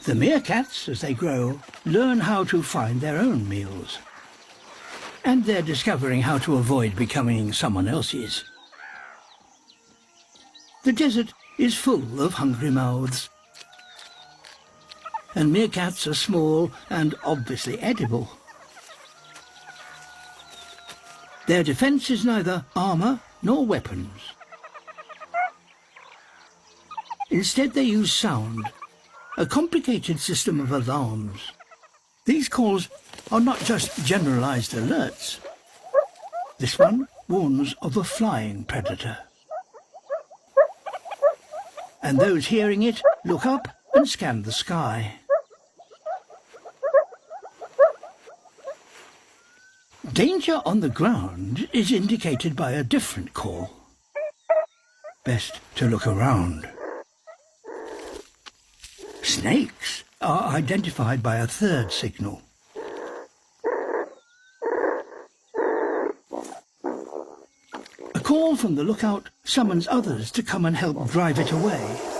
The meerkats, as they grow, learn how to find their own meals. And they're discovering how to avoid becoming someone else's. The desert is full of hungry mouths. And meerkats are small and obviously edible. Their defense is neither armor nor weapons. Instead, they use sound, a complicated system of alarms. These calls are not just generalized alerts. This one warns of a flying predator. And those hearing it look up and scan the sky. Danger on the ground is indicated by a different call. Best to look around. Snakes are identified by a third signal. A call from the lookout summons others to come and help drive it away.